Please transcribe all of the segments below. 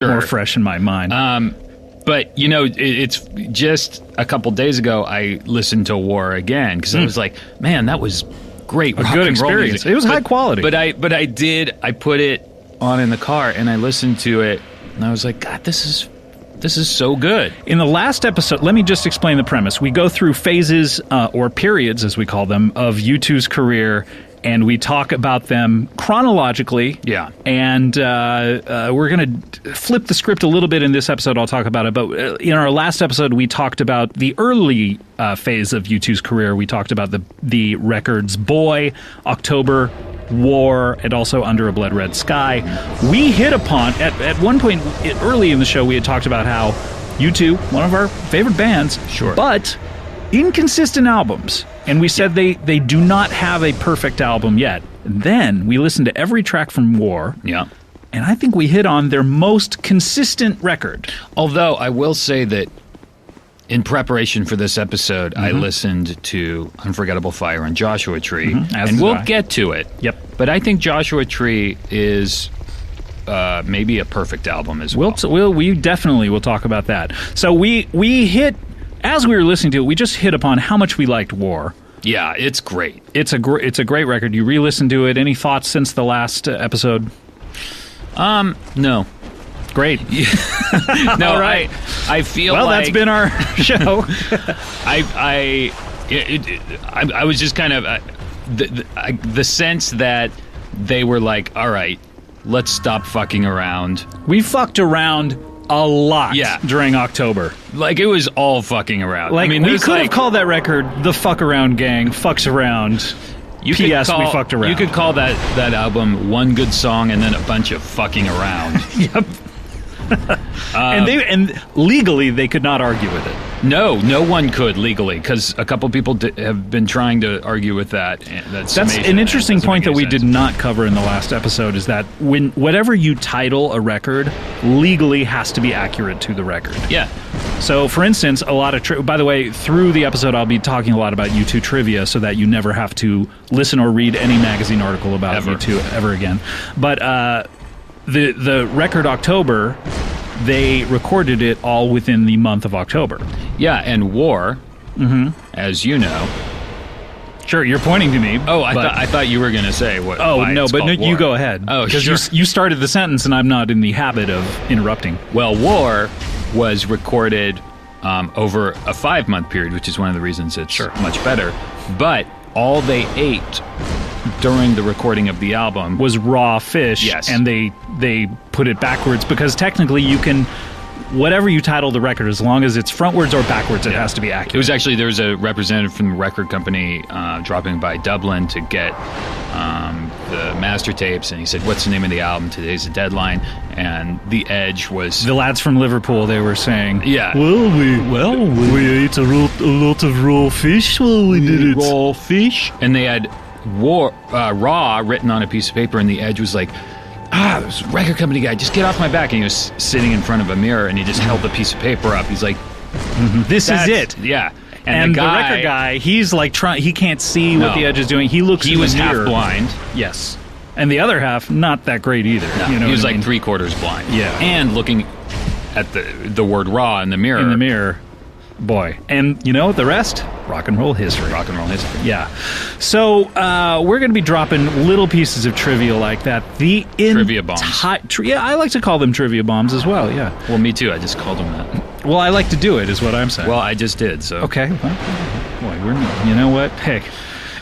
more fresh in my mind. But, it's just a couple days ago I listened to War again because I was like, man, that was great. A good experience. It was high quality. But I put it on in the car and I listened to it and I was like, God, this is so good. In the last episode, let me just explain the premise. We go through phases or periods, as we call them, of U2's career, and we talk about them chronologically. Yeah. And we're going to flip the script a little bit in this episode. I'll talk about it. But in our last episode, we talked about the early phase of U2's career. We talked about the records Boy, October, War, and also Under a Blood Red Sky. We hit upon, at one point early in the show, we had talked about how U2, one of our favorite bands, sure, but inconsistent albums. And we said they do not have a perfect album yet. And then we listened to every track from War. Yeah. And I think we hit on their most consistent record. Although I will say that in preparation for this episode, I listened to Unforgettable Fire and Joshua Tree, and we'll get to it. Yep. But I think Joshua Tree is maybe a perfect album as well. We definitely will talk about that. So we hit, as we were listening to it, we just hit upon how much we liked War. Yeah, it's great. It's a great record. You re-listened to it. Any thoughts since the last episode? No. Great. No, all right. I feel well, like... that's been our show. I was just kind of... the sense that they were like, all right, let's stop fucking around. We fucked around a lot during October. Like, it was all fucking around. Like, we could have called that record The Fuck Around Gang, Fucks Around. P.S. We fucked around. You could call that album One Good Song and then a bunch of fucking around. Yep. And legally they could not argue with it. No one could legally, because a couple people have been trying to argue with that. That's an interesting point that we did not cover in the last episode, is that whatever you title a record legally has to be accurate to the record. Yeah. So, for instance, a lot of by the way, through the episode, I'll be talking a lot about U2 trivia, so that you never have to listen or read any magazine article about U2 ever again. But the record October, they recorded it all within the month of October. Yeah, and War, as you know. Sure, you're pointing to me. Oh, I thought you were going to say what. Oh, no, but you go ahead. Oh, because sure. you started the sentence, and I'm not in the habit of interrupting. Well, War was recorded over a 5-month period, which is one of the reasons it's much better. But all they ate during the recording of the album was raw fish. Yes. And they put it backwards, because technically you can, whatever you title the record, as long as it's frontwards or backwards, it has to be accurate. It was actually, there was a representative from the record company dropping by Dublin to get the master tapes, and he said, what's the name of the album? Today's the deadline. And The Edge was... The lads from Liverpool, they were saying, yeah. Well, we ate a lot of raw fish while we did it. Raw fish. And they had raw written on a piece of paper, and The Edge was like, this record company guy, just get off my back. And he was sitting in front of a mirror, and he just held the piece of paper up. He's like, this is it. Yeah. And the record guy, he's like he can't see what The Edge is doing. He looks. He was half blind. Yes, and the other half not that great either. No, you know, he was like 3/4 blind. Yeah, and looking at the word raw in the mirror. In the mirror, boy. And you know the rest? Rock and roll history. Rock and roll history. Yeah. So we're going to be dropping little pieces of trivia like that. Trivia bombs. Yeah, I like to call them trivia bombs as well. Yeah. Well, me too. I just called them that. Well, I like to do it, is what I'm saying. Well, I just did. So okay. Well, boy, you know what? Heck,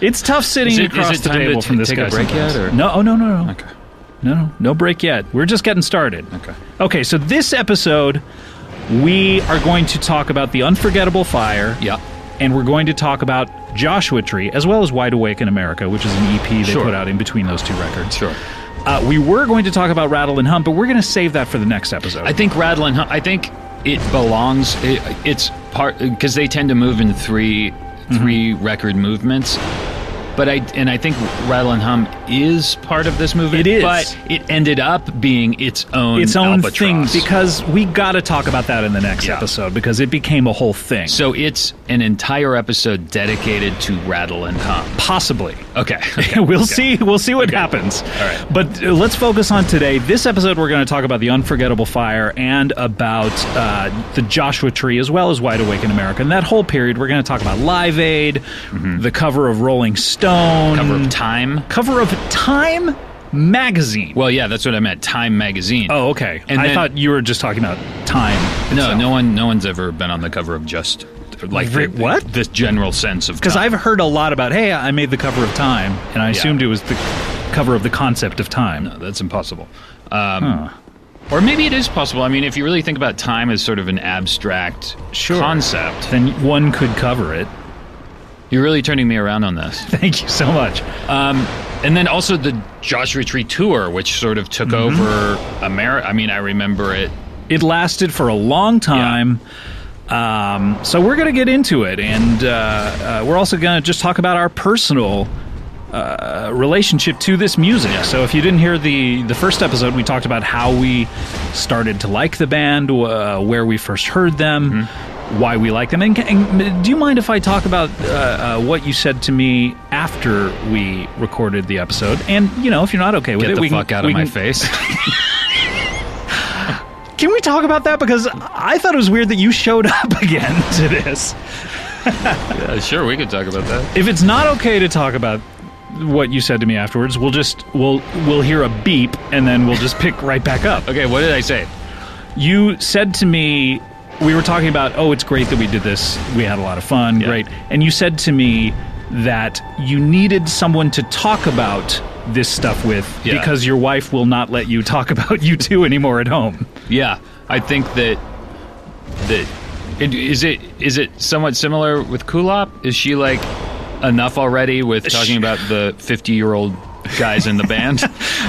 it's tough sitting across the table from this guy. Take a break yet? Or? No. Okay. No break yet. We're just getting started. Okay. So this episode, we are going to talk about the Unforgettable Fire. Yeah. And we're going to talk about Joshua Tree, as well as Wide Awake in America, which is an EP they put out in between those two records. Sure. We were going to talk about Rattle and Hump, but we're going to save that for the next episode. I think Rattle and Hump, I think it belongs, it's part, because they tend to move in three record movements. But I think Rattle and Hum is part of this movie. It is. But it ended up being its own thing, albatross. because we got to talk about that in the next episode, because it became a whole thing. So it's an entire episode dedicated to Rattle and Hum. Possibly. Okay. We'll see what happens. All right. But let's focus on today. This episode, we're going to talk about The Unforgettable Fire and about the Joshua Tree, as well as Wide Awake in America. And that whole period, we're going to talk about Live Aid, the cover of Rolling Stone. Cover of Time. Cover of Time magazine. Well, yeah, that's what I meant. Time magazine. Oh, okay. And I then- thought you were just talking about Time. No, itself. no one's ever been on the cover of just like What? this general sense of Because time. I've heard a lot about, hey, I made the cover of Time, and I assumed it was the cover of the concept of time. No, that's impossible. Or maybe it is possible. I mean, if you really think about time as sort of an abstract concept, Then one could cover it. you're really turning me around on this. Thank you so much. And then also the Joshua Tree tour, which sort of took over America. I mean, I remember it. It lasted for a long time. So we're going to get into it, and we're also going to just talk about our personal relationship to this music. So if you didn't hear the first episode, we talked about how we started to like the band, where we first heard them, why we like them. And do you mind if I talk about what you said to me after we recorded the episode? And, you know, if you're not okay with Get it, the we fuck can, out of my face. Can we talk about that? Because I thought it was weird that you showed up again to this. Yeah, sure, we could talk about that. If it's not okay to talk about what you said to me afterwards, we'll hear a beep and then we'll just pick right back up. Okay, what did I say? You said to me, we were talking about, oh, it's great that we did this. We had a lot of fun, great. And you said to me that you needed someone to talk about this stuff with because your wife will not let you talk about U2 anymore at home. Yeah, I think that is it somewhat similar with Kulop? Is she like enough already with talking about the 50-year-old guys in the band?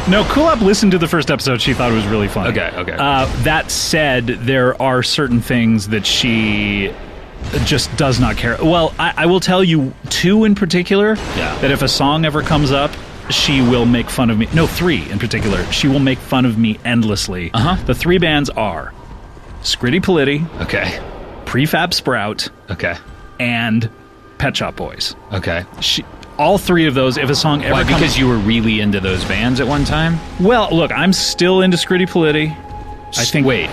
No, Kulop listened to the first episode. She thought it was really fun. Okay. That said, there are certain things that she just does not care. Well, I will tell you two in particular that if a song ever comes up, she will make fun of me. No, three in particular. She will make fun of me endlessly. The three bands are Scritti Politti, Okay. Prefab Sprout, Okay. and Pet Shop Boys. Okay. All three of those, if a song ever Why? comes... Because you were really into those bands at one time? Well, look, I'm still into Scritti Politti. I think... Wait.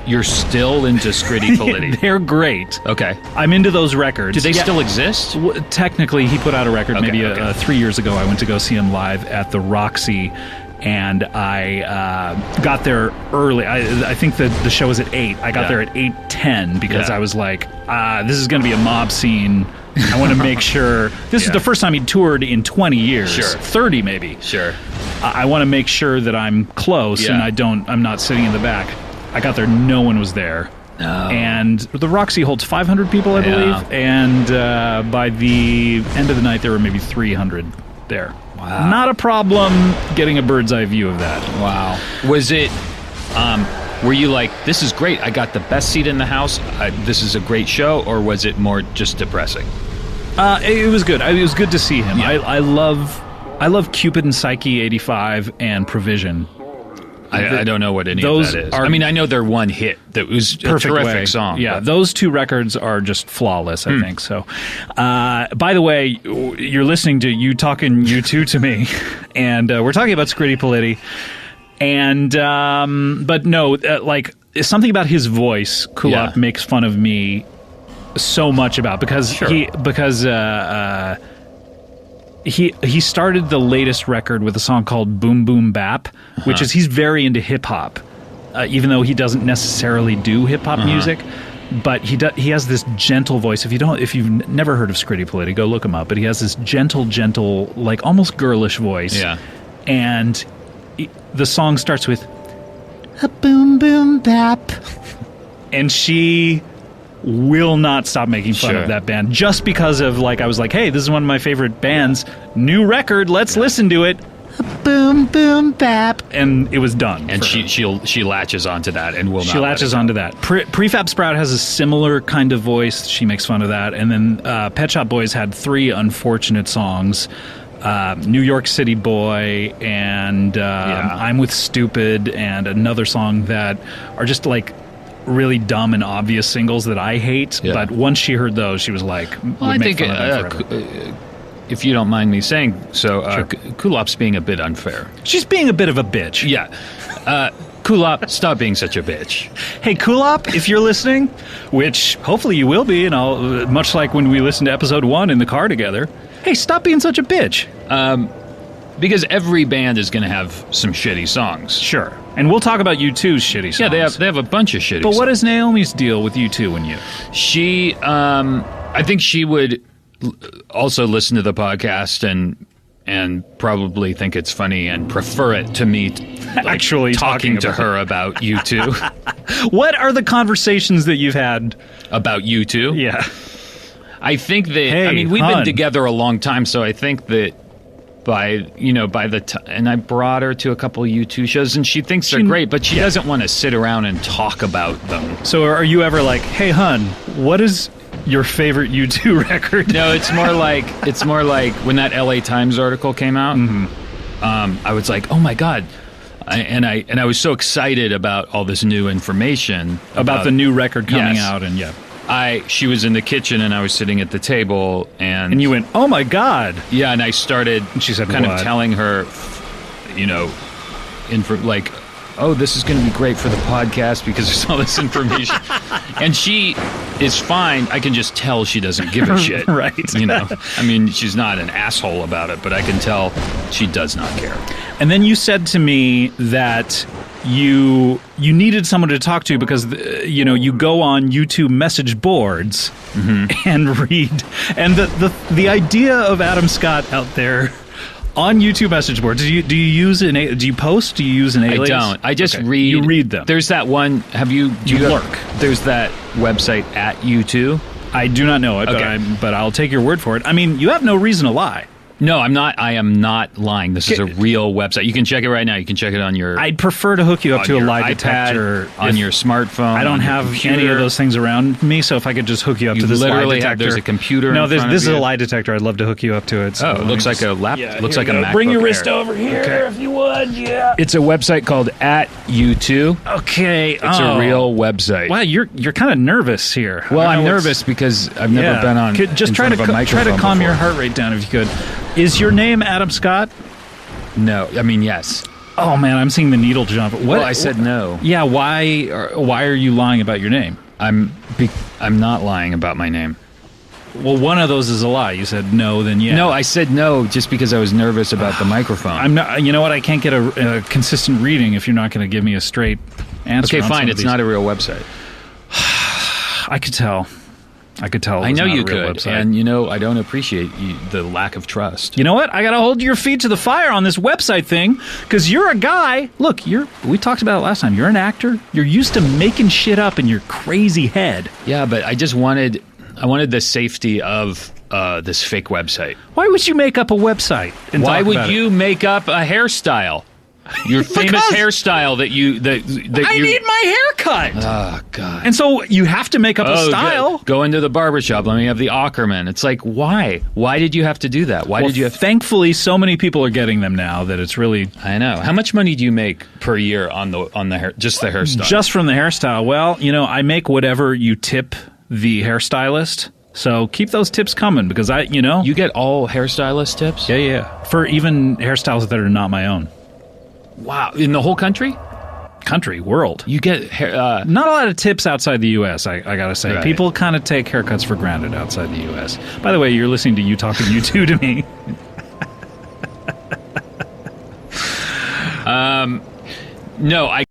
You're still into Scritti Politti? They're great. Okay. I'm into those records. Do they still exist? Technically, he put out a record maybe okay. 3 years ago. I went to go see him live at the Roxy, and I got there early. I think the show was at 8. I got there at 8:10 because I was like, this is going to be a mob scene. I want to make sure. This is the first time he toured in 20 years. Sure. 30 maybe. Sure. I want to make sure that I'm close and I'm not sitting in the back. I got there, no one was there. No. And the Roxy holds 500 people, I believe. And by the end of the night, there were maybe 300 there. Wow. Not a problem getting a bird's eye view of that. Wow. Was it, were you like, this is great, I got the best seat in the house, this is a great show, or was it more just depressing? It was good. It was good to see him. Yeah. I love Cupid and Psyche 85 and Provision. I don't know what any of those that is. are- I mean, I know they're one hit. That was a Perfect terrific way. song. Yeah, but- those two records are just flawless, I think. So, by the way, you're listening to you talking U2 to me, and we're talking about Scritti Politti. And but no, like something about his voice, Kulop makes fun of me so much about because he started the latest record with a song called Boom Boom Bap, which is he's very into hip hop, even though he doesn't necessarily do hip hop music. But he has this gentle voice. If you've never heard of Scritti Politti, go look him up. But he has this gentle, like almost girlish voice. Yeah. And the song starts with a boom boom bap, and she will not stop making fun of that band just because of, like, I was like, hey, this is one of my favorite bands, new record, let's listen to it. A boom, boom, bap, and it was done. And for her. she latches onto that and will not. She latches onto that. Prefab Sprout has a similar kind of voice. She makes fun of that. And then Pet Shop Boys had 3 unfortunate songs. New York City Boy and I'm with Stupid and another song that are just like really dumb and obvious singles that I hate. Yeah. But once she heard those, she was like, Well, I think, if you don't mind me saying so, Sure. Kulop's being a bit unfair. she's being a bit of a bitch. Yeah. Kulop, stop being such a bitch. Hey, Kulop, if you're listening, which hopefully you will be, and I'll, much like when we listened to episode 1 in the car together, hey, stop being such a bitch. Because every band is going to have some shitty songs. Sure. And we'll talk about U2's shitty songs. Yeah, they have a bunch of shitty But songs. what is Naomi's deal with U2 and you? She, I think she would also listen to the podcast and probably think it's funny and prefer it to me Actually talking to about her about U2. What are the conversations that you've had? About U2? Yeah. I think that, Hey, I mean, we've hun. been together a long time, so I think that by the time, and I brought her to a couple of U2 shows, and she thinks they're great, but she doesn't want to sit around and talk about them. So are you ever like, hey, hun, what is your favorite U2 record? No, it's more like when that LA Times article came out. I was like, oh my god, I was so excited about all this new information About the new record coming Yes. out, and yeah. She was in the kitchen and I was sitting at the table And you went, oh my God. yeah, and I started. And she said, kind what? of telling her, like, oh, this is going to be great for the podcast because there's all this information. And she is fine. I can just tell she doesn't give a shit. Right. I mean, she's not an asshole about it, but I can tell she does not care. And then you said to me that you needed someone to talk to because you go on YouTube message boards and read, and the idea of Adam Scott out there on YouTube message boards. Do you use do you post? Do you use an alias? I don't. I just Okay. read. You read them. There's that one. You lurk. There's that website at U2. I do not know it, Okay. but I'll take your word for it. I mean, you have no reason to lie. No, I'm not. I am not lying. This is a real website. You can check it right now. You can check it on your. I'd prefer to hook you up on to a your lie iPad, detector on your smartphone. I don't on your have computer. any of those things around me, so if I could just hook you up You to this lie literally detector. have. There's a computer. No, in this front is of a you. lie detector. I'd love to hook you up to it. So Oh, let it me looks like just- a lap. Yeah, looks here like a we go. MacBook Bring your wrist Air. over here Okay. if you would. Yeah. It's a website called at U2. Okay. It's a real website. Wow, you're kind of nervous here. I Well, don't I'm know what's- nervous because I've never been on. Just in try front to of a try to microphone calm your before. heart rate down if you could. Is your name Adam Scott? No, I mean yes. Oh man, I'm seeing the needle jump. What? Well, I said no. Yeah. Why are you lying about your name? I'm not lying about my name. Well, one of those is a lie. You said no, then yeah. No, I said no just because I was nervous about the microphone. I'm not. You know what? I can't get a consistent reading if you're not going to give me a straight answer. okay, on fine. some of It's these. not a real website. I could tell. It I know was not you a real could, website. and I don't appreciate the lack of trust. You know what? I got to hold your feet to the fire on this website thing because you're a guy. Look, we talked about it last time. You're an actor. You're used to making shit up in your crazy head. Yeah, but I wanted the safety of this fake website. Why would you make up a website? And Why talk would about you it? make up a hairstyle? Your famous hairstyle that I you need my haircut. Oh God. And so you have to make up a style. Go into the barbershop. Let me have the Ackerman. It's like, why? Why did you have to do that? Why Well, did you have thankfully, so many people are getting them now that it's really I know. How much money do you make per year on the hair, just the hairstyle? just from the hairstyle. Well, I make whatever you tip the hairstylist. So keep those tips coming because you get all hairstylist tips? yeah. For even hairstyles that are not my own. Wow. In the whole country? World. You get hair, Not a lot of tips outside the U.S., I gotta say. Right. People kind of take haircuts for granted outside the U.S. By the way, you're listening to You Talking U2 to me. no, I